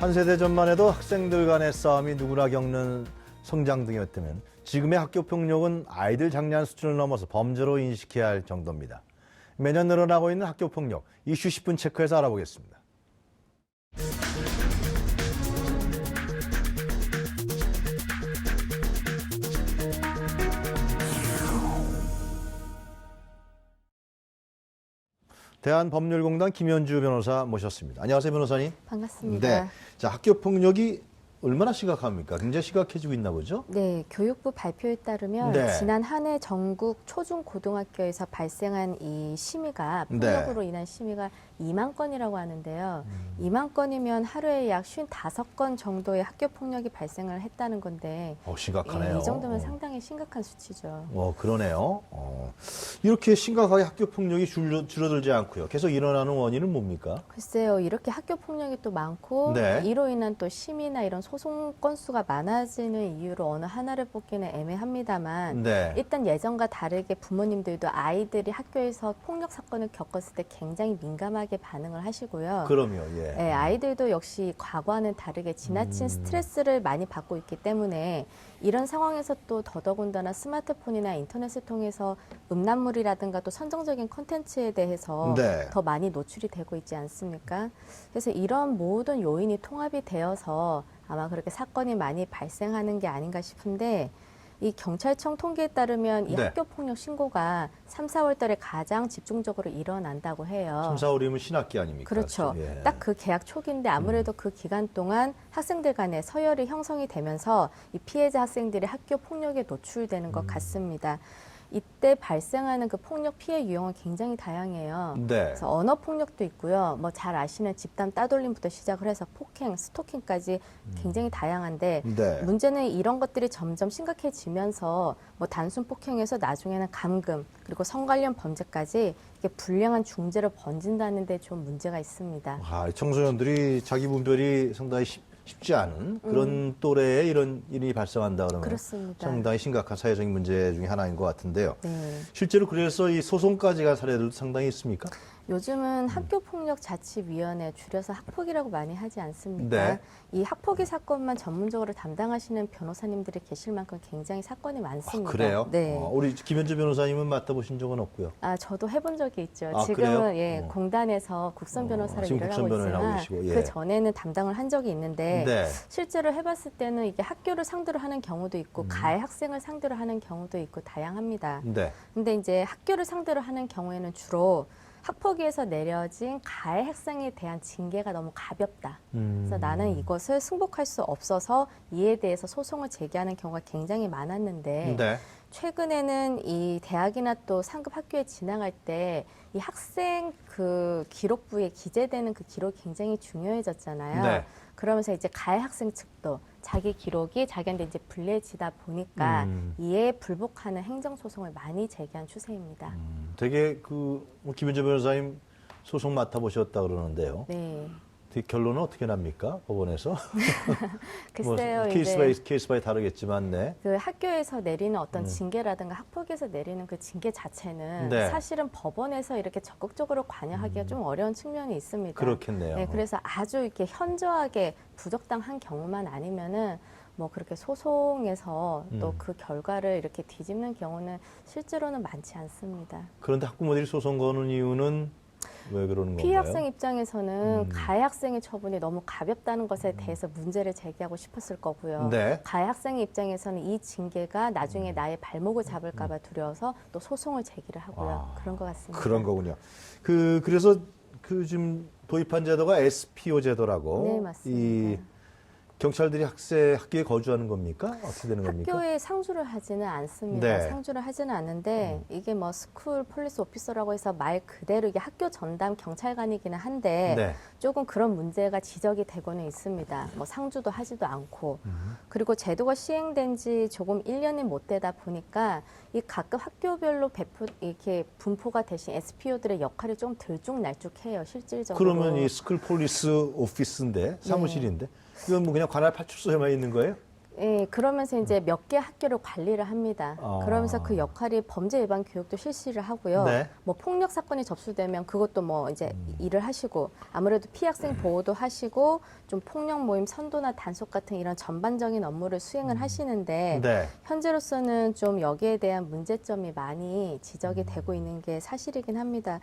한 세대 전만 해도 학생들 간의 싸움이 누구나 겪는 성장등이었다면 지금의 학교 폭력은 아이들 장난 수준을 넘어서 범죄로 인식해야 할 정도입니다. 매년 늘어나고 있는 학교 폭력, 이슈 10분 체크해서 알아보겠습니다. 대한법률공단 김현주 변호사 모셨습니다. 안녕하세요, 변호사님. 반갑습니다. 네, 자, 학교 폭력이 얼마나 심각합니까? 굉장히 심각해지고 있나 보죠? 네, 교육부 발표에 따르면 네. 지난 한 해 전국 초중고등학교에서 발생한 이 심의가 폭력으로 인한 심의가 2만 건이라고 하는데요. 2만 건이면 하루에 약 55건 정도의 학교 폭력이 발생을 했다는 건데 심각하네요. 이 정도면 상당히 심각한 수치죠. 그러네요. 이렇게 심각하게 학교 폭력이 줄어들지 않고요. 계속 일어나는 원인은 뭡니까? 글쎄요, 이렇게 학교 폭력이 또 많고 네. 이로 인한 또 심의나 이런 소송 건수가 많아지는 이유로 어느 하나를 뽑기는 애매합니다만 네. 일단 예전과 다르게 부모님들도 아이들이 학교에서 폭력 사건을 겪었을 때 굉장히 민감하게 반응을 하시고요. 그럼요, 예. 네, 아이들도 역시 과거와는 다르게 지나친 스트레스를 많이 받고 있기 때문에 이런 상황에서 또 더더군다나 스마트폰이나 인터넷을 통해서 음란물이라든가 또 선정적인 콘텐츠에 대해서 네. 더 많이 노출이 되고 있지 않습니까? 그래서 이런 모든 요인이 통합이 되어서 아마 그렇게 사건이 많이 발생하는 게 아닌가 싶은데 이 경찰청 통계에 따르면 이 네. 학교 폭력 신고가 3, 4월 달에 가장 집중적으로 일어난다고 해요. 3, 4월이면 신학기 아닙니까? 그렇죠. 예. 딱 그 계약 초기인데 아무래도 그 기간 동안 학생들 간에 서열이 형성이 되면서 이 피해자 학생들이 학교 폭력에 노출되는 것 같습니다. 이때 발생하는 그 폭력 피해 유형은 굉장히 다양해요. 네. 그래서 언어 폭력도 있고요. 뭐 잘 아시는 집단 따돌림부터 시작을 해서 폭행, 스토킹까지 굉장히 다양한데 네. 문제는 이런 것들이 점점 심각해지면서 뭐 단순 폭행에서 나중에는 감금 그리고 성 관련 범죄까지 이게 불량한 중죄로 번진다는 데 좀 문제가 있습니다. 청소년들이 자기 분별이 상당히 쉽지 않은 그런 또래에 이런 일이 발생한다 그러면 그렇습니다. 상당히 심각한 사회적인 문제 중에 하나인 것 같은데요. 네. 실제로 그래서 이 소송까지 간 사례들도 상당히 있습니까? 요즘은 학교폭력자치위원회 줄여서 학폭이라고 많이 하지 않습니까? 네. 이 학폭위 사건만 전문적으로 담당하시는 변호사님들이 계실 만큼 굉장히 사건이 많습니다. 그래요? 네. 우리 김현주 변호사님은 맡아보신 적은 없고요. 저도 해본 적이 있죠. 그래요? 지금은 공단에서 국선 변호사를 지금 일을 국선 하고 변호사를 하고 있지만 계시고, 예. 그 전에는 담당을 한 적이 있는데 네. 실제로 해봤을 때는 이게 학교를 상대로 하는 경우도 있고 가해 학생을 상대로 하는 경우도 있고 다양합니다. 네. 근데 이제 학교를 상대로 하는 경우에는 주로 학폭위에서 내려진 가해 학생에 대한 징계가 너무 가볍다. 그래서 나는 이것을 승복할 수 없어서 이에 대해서 소송을 제기하는 경우가 굉장히 많았는데 네. 최근에는 이 대학이나 또 상급 학교에 지나갈 때 이 학생 그 기록부에 기재되는 그 기록이 굉장히 중요해졌잖아요. 네. 그러면서 이제 가해 학생 측도 자기 기록이 자기한테 이제 불리해지다 보니까 이에 불복하는 행정소송을 많이 제기한 추세입니다. 되게 김현주 변호사님 소송 맡아보셨다 그러는데요. 네. 결론은 어떻게 납니까? 법원에서? 글쎄요, 케이스 바이 다르겠지만, 네. 그 학교에서 내리는 어떤 징계라든가 학폭에서 내리는 그 징계 자체는 네. 사실은 법원에서 이렇게 적극적으로 관여하기가 좀 어려운 측면이 있습니다. 그렇겠네요. 네, 그래서 아주 이렇게 현저하게 부적당한 경우만 아니면은 뭐 그렇게 소송에서 또 그 결과를 이렇게 뒤집는 경우는 실제로는 많지 않습니다. 그런데 학부모들이 소송 거는 이유는 왜 그러는 피해 건가요? 학생 입장에서는 가해 학생의 처분이 너무 가볍다는 것에 대해서 문제를 제기하고 싶었을 거고요. 네. 가해 학생의 입장에서는 이 징계가 나중에 나의 발목을 잡을까 봐 두려워서 또 소송을 제기를 하고요. 그런 것 같습니다. 그런 거군요. 그래서 지금 도입한 제도가 SPO 제도라고. 네, 맞습니다. 이 경찰들이 학교에 거주하는 겁니까? 어떻게 되는 겁니까? 학교에 상주를 하지는 않습니다. 네. 상주를 하지는 않는데 이게 뭐 스쿨 폴리스 오피서라고 해서 말 그대로 이게 학교 전담 경찰관이기는 한데 네. 조금 그런 문제가 지적이 되고는 있습니다. 뭐 상주도 하지도 않고 그리고 제도가 시행된 지 조금 1년이 못 되다 보니까 이 각급 학교별로 이렇게 분포가 되신 SPO들의 역할이 좀 들쭉날쭉해요. 실질적으로. 그러면 이 스쿨 폴리스 오피스인데 사무실인데 이건 뭐 그냥 관할 파출소에만 있는 거예요? 예, 그러면서 이제 몇 개 학교를 관리를 합니다. 아. 그러면서 그 역할이 범죄 예방 교육도 실시를 하고요. 네. 뭐 폭력 사건이 접수되면 그것도 뭐 이제 일을 하시고 아무래도 피해학생 보호도 하시고 좀 폭력 모임 선도나 단속 같은 이런 전반적인 업무를 수행을 하시는데 네. 현재로서는 좀 여기에 대한 문제점이 많이 지적이 되고 있는 게 사실이긴 합니다.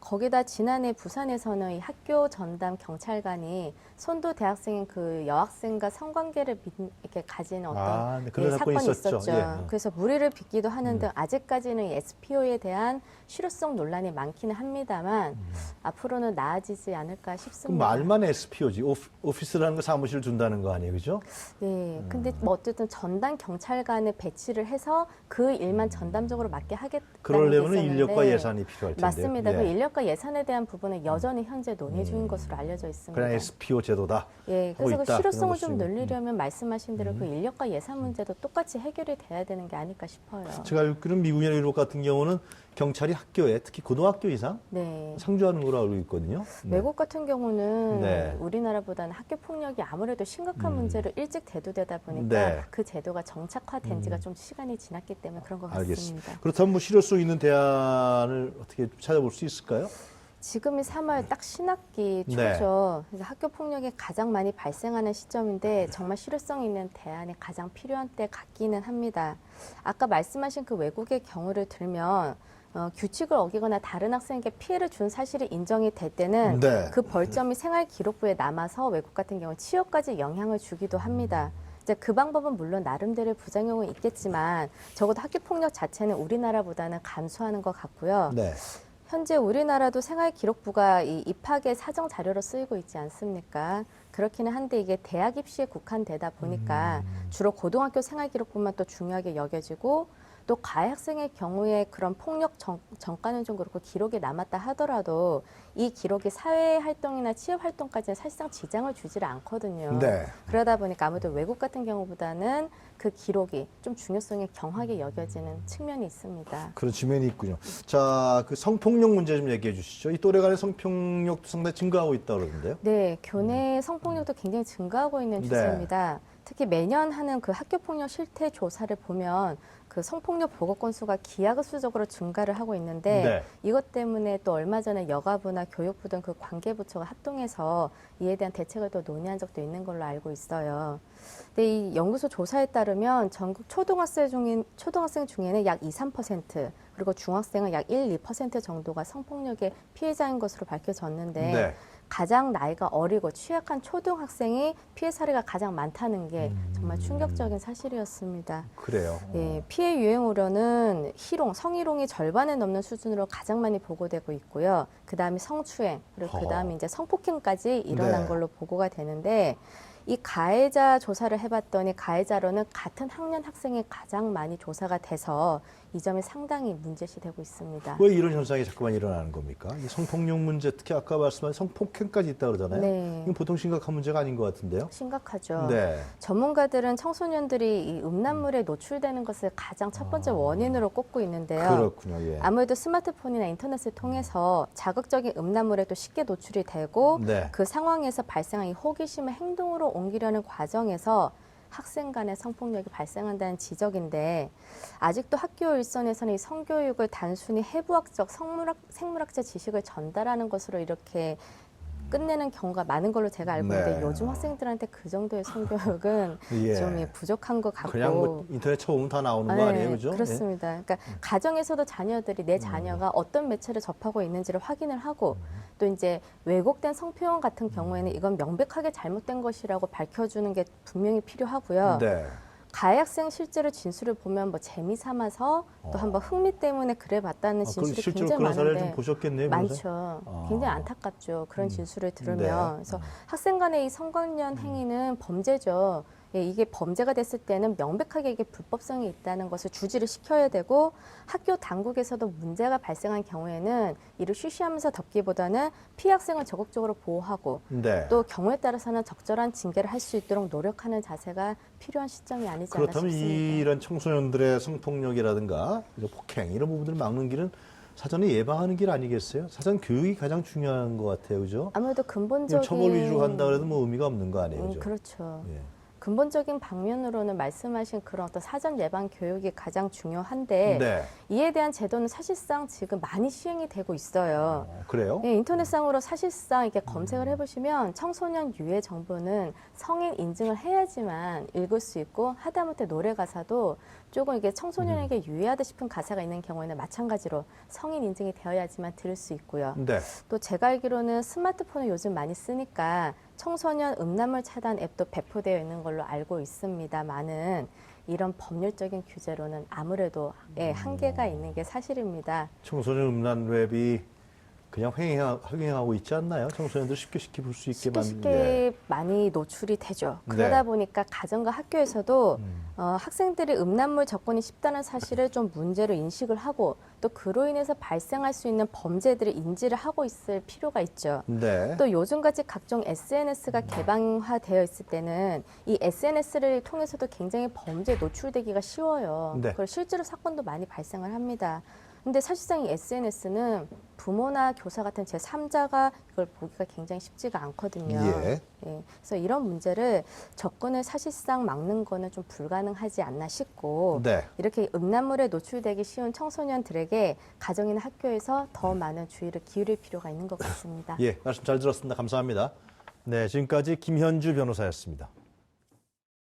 거기다 지난해 부산에서는 이 학교 전담 경찰관이 선도 대학생인 그 여학생과 성관계를 이렇게 가진 어떤 네, 그런 사건이 있었죠. 예. 그래서 무리를 빚기도 하는데 아직까지는 이 SPO에 대한 실효성 논란이 많기는 합니다만 앞으로는 나아지지 않을까 그럼 싶습니다. 말만 SPO지 오피스라는 거 사무실 준다는 거 아니에요, 그죠? 네, 근데 뭐 어쨌든 전담 경찰관을 배치를 해서 그 일만 전담적으로 맡게 하겠다는 게 그러려면 있었는데 인력과 예산이 필요할 텐데. 맞습니다. 예. 그 인력과 예산에 대한 부분은 여전히 현재 논의 중인 것으로 알려져 있습니다. 그냥 SPO 제도다. 예, 하고 그래서 그 있다. 실효성을 그런 좀 것이고. 늘리려면 말씀하신 대로 그 인력과 예산 문제도 똑같이 해결이 돼야 되는 게 아닐까 싶어요. 제가 알기로는 미국이나 유럽 같은 경우는 경찰이 학교에 특히 고등학교 이상 네. 상주하는 걸로 알고 있거든요. 네. 외국 같은 경우는 네. 우리나라보다는 학교 폭력이 아무래도 심각한 문제로 일찍 대두되다 보니까 네. 그 제도가 정착화된 지가 좀 시간이 지났기 때문에 그런 것 알겠습니다. 같습니다. 그렇다면 뭐 실효성 있는 대안을 어떻게 찾아볼 수 있을까요? 지금이 3월 딱 신학기 네. 초죠. 그래서 학교 폭력이 가장 많이 발생하는 시점인데 정말 실효성 있는 대안이 가장 필요한 때 같기는 합니다. 아까 말씀하신 그 외국의 경우를 들면 규칙을 어기거나 다른 학생에게 피해를 준 사실이 인정이 될 때는 네. 그 벌점이 생활기록부에 남아서 외국 같은 경우 취업까지 영향을 주기도 합니다. 이제 그 방법은 물론 나름대로의 부작용은 있겠지만 적어도 학교 폭력 자체는 우리나라보다는 감소하는 것 같고요. 네. 현재 우리나라도 생활기록부가 이 입학의 사정 자료로 쓰이고 있지 않습니까? 그렇기는 한데 이게 대학 입시에 국한되다 보니까 주로 고등학교 생활기록부만 또 중요하게 여겨지고 또 가해 학생의 경우에 그런 폭력 전과는 좀 그렇고 기록이 남았다 하더라도 이 기록이 사회 활동이나 취업 활동까지는 사실상 지장을 주지를 않거든요. 네. 그러다 보니까 아무래도 외국 같은 경우보다는 그 기록이 좀 중요성이 경하게 여겨지는 측면이 있습니다. 그런 측면이 있군요. 자, 그 성폭력 문제 좀 얘기해 주시죠. 이 또래 간의 성폭력도 상당히 증가하고 있다고 그러는데요. 네, 교내 성폭력도 굉장히 증가하고 있는 네. 추세입니다. 특히 매년 하는 그 학교폭력 실태 조사를 보면 그 성폭력 보고 건수가 기하급수적으로 증가를 하고 있는데 네. 이것 때문에 또 얼마 전에 여가부나 교육부 등 그 관계부처가 합동해서 이에 대한 대책을 또 논의한 적도 있는 걸로 알고 있어요. 근데 이 연구소 조사에 따르면 전국 초등학생 중에는 약 2, 3% 그리고 중학생은 약 1, 2% 정도가 성폭력의 피해자인 것으로 밝혀졌는데 네. 가장 나이가 어리고 취약한 초등학생이 피해 사례가 가장 많다는 게 정말 충격적인 사실이었습니다. 그래요. 예, 피해 유형으로는 희롱, 성희롱이 절반에 넘는 수준으로 가장 많이 보고되고 있고요. 그 다음에 성추행, 그리고 그 다음에 이제 성폭행까지 일어난 네. 걸로 보고가 되는데 이 가해자 조사를 해봤더니 가해자로는 같은 학년 학생이 가장 많이 조사가 돼서 이 점이 상당히 문제시되고 있습니다. 왜 이런 현상이 자꾸만 일어나는 겁니까? 이 성폭력 문제, 특히 아까 말씀하신 성폭행까지 있다고 그러잖아요. 네. 이건 보통 심각한 문제가 아닌 것 같은데요. 심각하죠. 네. 전문가들은 청소년들이 이 음란물에 노출되는 것을 가장 첫 번째 원인으로 꼽고 있는데요. 그렇군요. 예. 아무래도 스마트폰이나 인터넷을 통해서 자극적인 음란물에 또 쉽게 노출이 되고 네. 그 상황에서 발생한 이 호기심을 행동으로 옮기려는 과정에서 학생 간의 성폭력이 발생한다는 지적인데 아직도 학교 일선에서는 이 성교육을 단순히 해부학적, 생물학적 지식을 전달하는 것으로 이렇게 끝내는 경우가 많은 걸로 제가 알고 있는데 네. 요즘 학생들한테 그 정도의 성교육은 예. 좀 부족한 것 같고 그냥 뭐 인터넷 쳐보면 다 나오는 거 네, 아니에요, 그죠? 그렇습니다. 그러니까 가정에서도 자녀들이 내 자녀가 어떤 매체를 접하고 있는지를 확인을 하고 또 이제 왜곡된 성표현 같은 경우에는 이건 명백하게 잘못된 것이라고 밝혀주는 게 분명히 필요하고요. 네. 가해 학생 실제로 진술을 보면 뭐 재미 삼아서 또 한번 흥미 때문에 그래 봤다는 진술이 실제로 굉장히 그런 사례를 좀 많은데 보셨겠네요, 많죠. 변호사님? 굉장히 안타깝죠. 그런 진술을 들으면. 네. 그래서 학생 간의 이 성관련 행위는 범죄죠. 예, 이게 범죄가 됐을 때는 명백하게 이게 불법성이 있다는 것을 주지를 시켜야 되고 학교 당국에서도 문제가 발생한 경우에는 이를 쉬쉬하면서 덮기보다는 피해 학생을 적극적으로 보호하고 네. 또 경우에 따라서는 적절한 징계를 할 수 있도록 노력하는 자세가 필요한 시점이 아니지 않나 그렇다면 싶습니다. 이런 청소년들의 성폭력이라든가 이런 폭행 이런 부분들을 막는 길은 사전에 예방하는 길 아니겠어요? 사전 교육이 가장 중요한 것 같아요, 그죠? 아무래도 근본적인 처벌 위주로 간다 그래도 뭐 의미가 없는 거 아니에요, 그죠? 그렇죠. 예. 근본적인 방면으로는 말씀하신 그런 어떤 사전 예방 교육이 가장 중요한데 네. 이에 대한 제도는 사실상 지금 많이 시행이 되고 있어요. 그래요? 예, 인터넷상으로 사실상 이렇게 검색을 해보시면 청소년 유해 정보는 성인 인증을 해야지만 읽을 수 있고 하다못해 노래 가사도 조금 이게 청소년에게 유해하다 싶은 가사가 있는 경우에는 마찬가지로 성인 인증이 되어야지만 들을 수 있고요. 네. 또 제가 알기로는 스마트폰을 요즘 많이 쓰니까 청소년 음란물 차단 앱도 배포되어 있는 걸로 알고 있습니다만은 이런 법률적인 규제로는 아무래도 한계가 있는 게 사실입니다. 청소년 음란 웹이 그냥 횡행하고 있지 않나요? 청소년들 쉽게 볼 수 있게 쉽게 많이 노출이 되죠. 그러다 보니까 가정과 학교에서도 학생들이 음란물 접근이 쉽다는 사실을 좀 문제로 인식을 하고 또 그로 인해서 발생할 수 있는 범죄들을 인지를 하고 있을 필요가 있죠. 네. 또 요즘같이 각종 SNS가 개방화되어 있을 때는 이 SNS를 통해서도 굉장히 범죄에 노출되기가 쉬워요. 네. 그리고 실제로 사건도 많이 발생을 합니다. 근데 사실상 이 SNS는 부모나 교사 같은 제3자가 이걸 보기가 굉장히 쉽지가 않거든요. 예. 그래서 이런 문제를 접근을 사실상 막는 거는 좀 불가능하지 않나 싶고 네. 이렇게 음란물에 노출되기 쉬운 청소년들에게 가정이나 학교에서 더 많은 주의를 기울일 필요가 있는 것 같습니다. 예, 말씀 잘 들었습니다. 감사합니다. 네, 지금까지 김현주 변호사였습니다.